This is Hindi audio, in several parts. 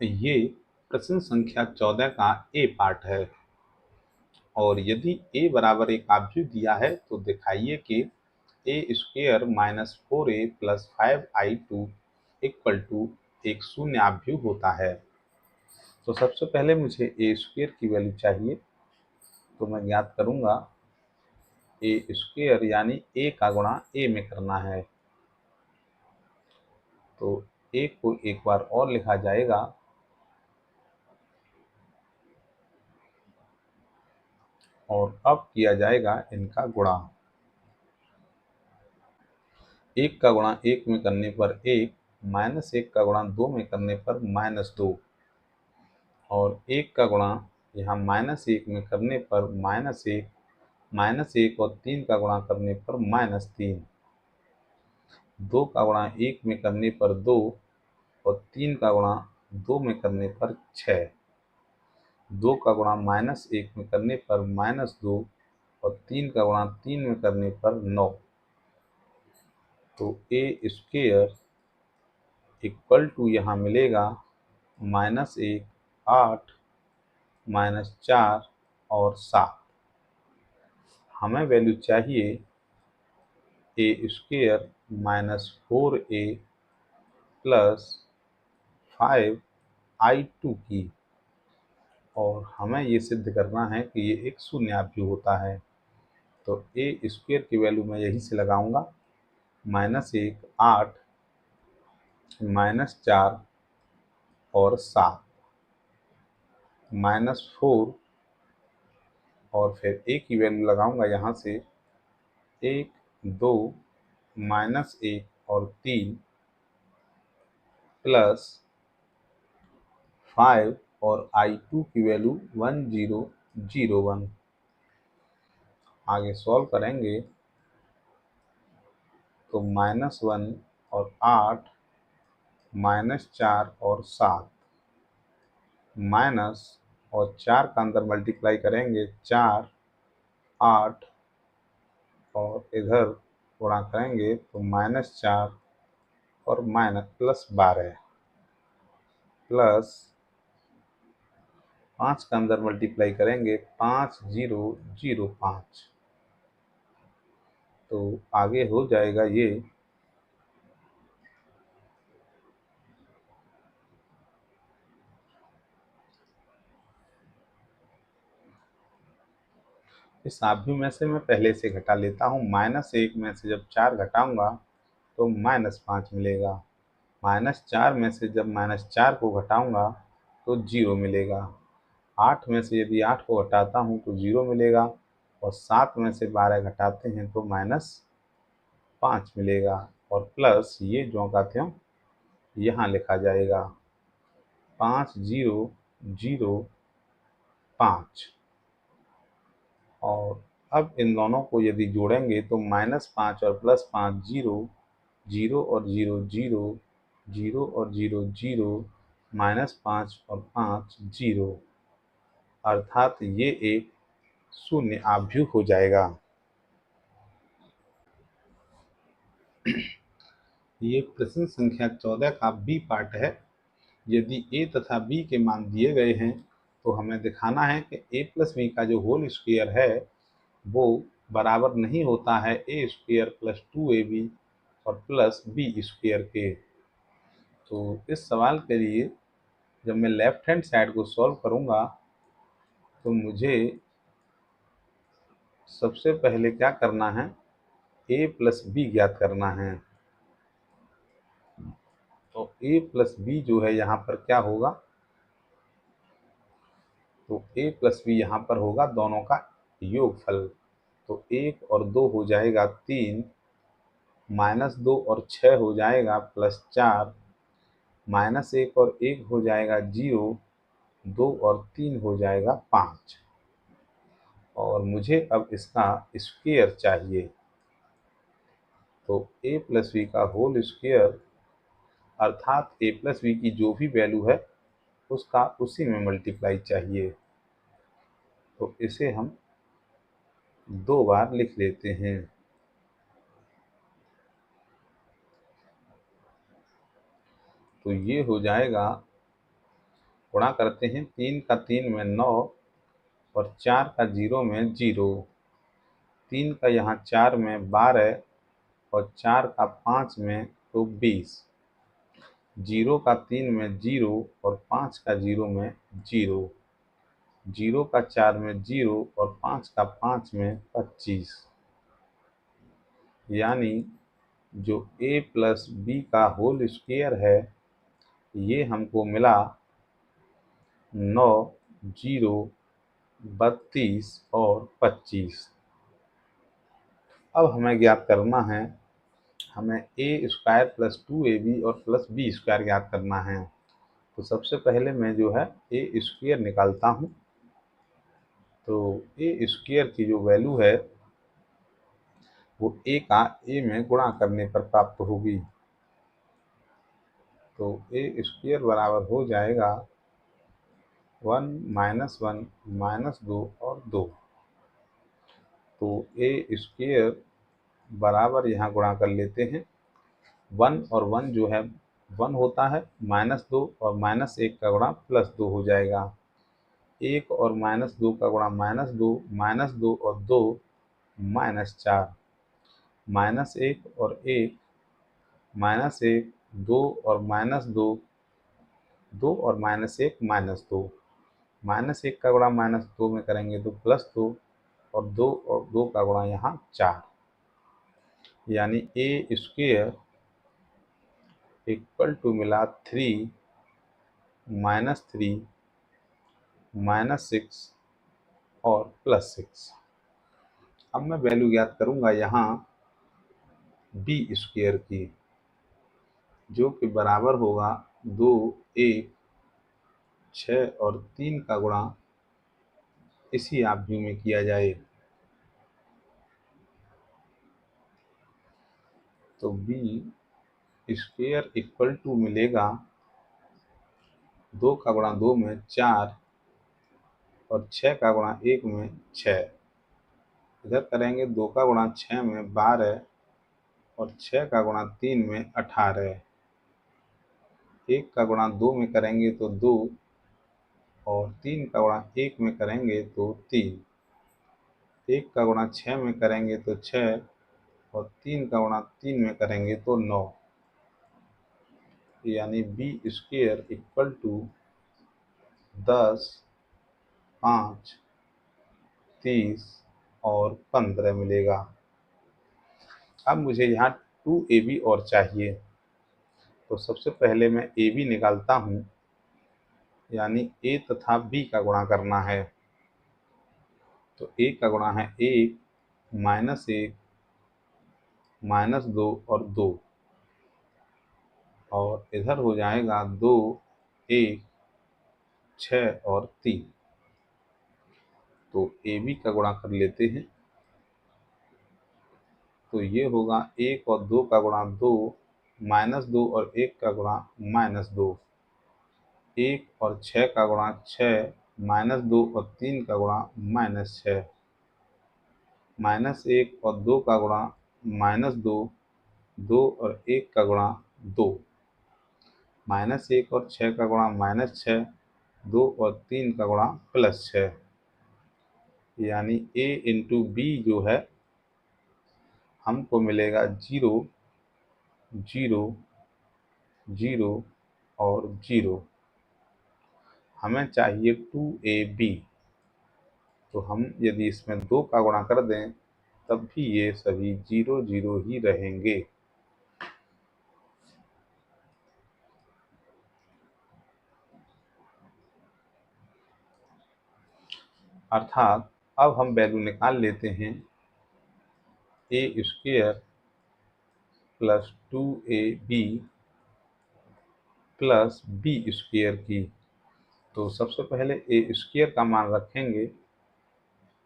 ये प्रश्न संख्या 14 का ए पार्ट है और यदि a बराबर एक आव्यूह दिया है तो दिखाइए कि a square minus 4a plus 5i2 equal to एक शून्य आव्यूह होता है। तो सबसे पहले मुझे a स्क्वायर की वैल्यू चाहिए, तो मैं ज्ञात करूंगा a स्क्वायर यानी a का गुणा a में करना है। तो a को एक बार और लिखा जाएगा और अब किया जाएगा इनका गुणा। 1 का गुणा 1 में करने पर 1, माइनस 1 का गुणा 2 में करने पर -2 और 1 का गुणा यहाँ -1 में करने पर -1, -1 और 3 का गुणा करने पर -3, 2 का गुणा 1 में करने पर 2 और 3 का गुणा 2 में करने पर 6, 2 का गुणा -1 में करने पर -2 और 3 का गुणा 3 में करने पर 9। तो a स्क्वायर इक्वल टू यहाँ मिलेगा -1, 8, -4 और 7। हमें वैल्यू चाहिए a square minus 4a plus 5i2 की, और हमें ये सिद्ध करना है कि ये एक शून्य आव्यूह होता है। तो a स्क्वायर की वैल्यू मैं यहीं से लगाऊंगा, -1, 8, -4 और 7, -4 और फिर a की वैल्यू लगाऊंगा यहाँ से 1, 2, -1 और 3 प्लस 5 और i2 की वैल्यू 1001। आगे सॉल्व करेंगे तो -1 और 8, -4 और 7, माइनस और 4 का अंदर मल्टीप्लाई करेंगे 4, 8 और इधर गुणा करेंगे तो -4 और +12 प्लस 5 का अंदर मल्टीप्लाई करेंगे 5005। तो आगे हो जाएगा ये इस आव्यूह में से मैं पहले से घटा लेता हूँ। -1 में से जब 4 घटाऊंगा तो -5 मिलेगा, -4 में से जब -4 को घटाऊंगा तो 0 मिलेगा, 8 में से यदि 8 को घटाता हूँ तो 0 मिलेगा और 7 में से 12 घटाते हैं तो -5 मिलेगा और प्लस ये ज्यों का त्यों यहाँ लिखा जाएगा 5005। और अब इन दोनों को यदि जोड़ेंगे तो -5 और +5 0, 0 और 0 0, 0 और 0 0, -5 और 5 0, अर्थात ये एक शून्य आव्यूह हो जाएगा। ये प्रश्न संख्या 14 का बी पार्ट है। यदि a तथा b के मान दिए गए हैं तो हमें दिखाना है कि a प्लस b का जो होल स्क्वायर है वो बराबर नहीं होता है a स्क्वायर प्लस 2ab और प्लस b स्क्वायर के। तो इस सवाल के लिए जब मैं लेफ्ट हैंड साइड को सॉल्व करूंगा तो मुझे सबसे पहले क्या करना है, a प्लस b ज्ञात करना है। तो a प्लस b जो है यहाँ पर क्या होगा, तो a प्लस b यहाँ पर होगा दोनों का योगफल। तो 1 और 2 हो जाएगा 3, -2 और 6 हो जाएगा +4, -1 और 1 हो जाएगा 0, 2 और 3 हो जाएगा 5। और मुझे अब इसका स्क्वायर चाहिए। तो a प्लस बी का होल स्क्वायर अर्थात a प्लस बी की जो भी वैल्यू है उसका उसी में मल्टीप्लाई चाहिए। तो इसे हम 2 बार लिख लेते हैं। तो ये हो जाएगा गुणा करते हैं, 3 का 3 में 9 और 4 का 0 में 0, 3 का यहाँ 4 में 12 और 4 का 5 में तो 20, 0 का 3 में 0 और 5 का 0 में 0, 0 का 4 में 0 और 5 का 5 में 25, यानी जो a प्लस बी का होल स्क्वायर है ये हमको मिला 9, 0, 32 और 25। अब हमें ज्ञात करना है, हमें ए स्क्वायर प्लस 2ab और प्लस बी स्क्वायर ज्ञात करना है। तो सबसे पहले मैं जो है ए स्क्वायर निकालता हूँ। तो ए स्क्वायर की जो वैल्यू है वो ए का ए में गुणा करने पर प्राप्त होगी। तो ए स्क्वायर बराबर हो जाएगा 1 माइनस 1 माइनस 2 और 2। तो ए स्क्वायर बराबर यहाँ गुणा कर लेते हैं, 1 और 1 जो है 1 होता है, -2 और -1 का गुणा +2 हो जाएगा। 1 और -2 का गुणा -2, -2 और 2 -4, -1 और 1, -1, 2 और -2, 2 और -1, -2, -1 का गुणा -2 में करेंगे तो +2 और 2 का गुणा यहाँ 4, यानी ए स्क्वायर इक्वल टू मिला 3, -3, -6 और +6। अब मैं वैल्यू ज्ञात करूँगा यहाँ बी स्क्वायर की, जो कि बराबर होगा 2, 1, 6 और 3 का गुणा इसी आव्यूह में किया जाए। तो बी स्क्वायर इक्वल टू मिलेगा 2 का गुणा 2 में 4 और 6 का गुणा 1 में 6। इधर करेंगे 2 का गुणा 6 में 12 और 6 का गुणा 3 में 18। 1 का गुणा 2 में करेंगे तो 2 और 3 का गुणा 1 में करेंगे तो 3। 1 का गुणा 6 में करेंगे तो 6 और 3 का गुणा 3 में करेंगे तो 9, यानी बी स्क्वायर इक्वल टू 10, 5, 30 और 15 मिलेगा। अब मुझे यहाँ 2ab और चाहिए, तो सबसे पहले मैं ab निकालता हूँ, यानी a तथा b का गुणा करना है। तो a का गुणा है 1, -1, -2 और 2, और इधर हो जाएगा 2, 1, 6 और 3। तो AB का गुणा कर लेते हैं। तो ये होगा 1 और 2 का गुणा 2, -2 और 1 का गुणा -2, 1 और 6 का गुणा 6, -2 और 3 का गुणा -6, -1 और 2 का गुणा -2, 2 और 1 का गुणा 2, -1 और 6 का गुणा -6, 2 और 3 का गुणा +6, यानी a इंटू बी जो है हमको मिलेगा 0, 0, 0 और 0। हमें चाहिए 2ab। तो हम यदि इसमें 2 का गुणा कर दें तब भी ये सभी 0, 0 ही रहेंगे। अर्थात अब हम वैल्यू निकाल लेते हैं A square plus 2ab plus B square की। तो सबसे पहले ए स्क्वायर का मान रखेंगे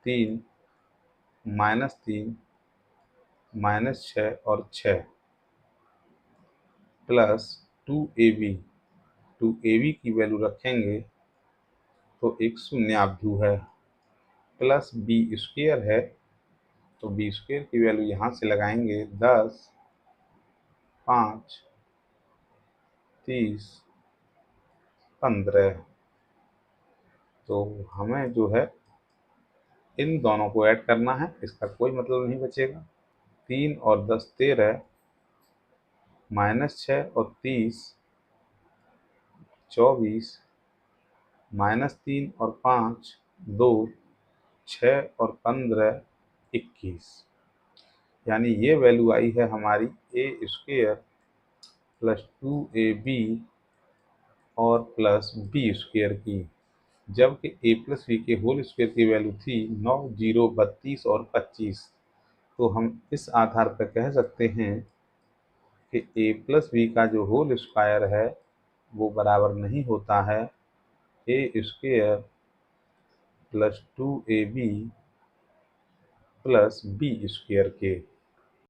3, -3, -6 और 6 प्लस 2ab। 2ab की वैल्यू रखेंगे तो एक शून्याभ्यू है, प्लस बी स्क्वायर है, तो बी स्क्वायर की वैल्यू यहाँ से लगाएंगे 10, 5, 30, 15। तो हमें जो है इन दोनों को ऐड करना है, इसका कोई मतलब नहीं बचेगा। 3 और 10 13, -6 और 30 24, -3 और 5 2, 6 और 15 21। यानी ये वैल्यू आई है हमारी ए स्क्वेयर प्लस 2ab और प्लस बी स्क्वेयर की, जबकि ए प्लस बी के होल स्क्वेयर की वैल्यू थी 9, 0, 32 और 25। तो हम इस आधार पर कह सकते हैं कि ए प्लस बी का जो होल स्क्वायर है वो बराबर नहीं होता है A square plus 2ab plus B square के।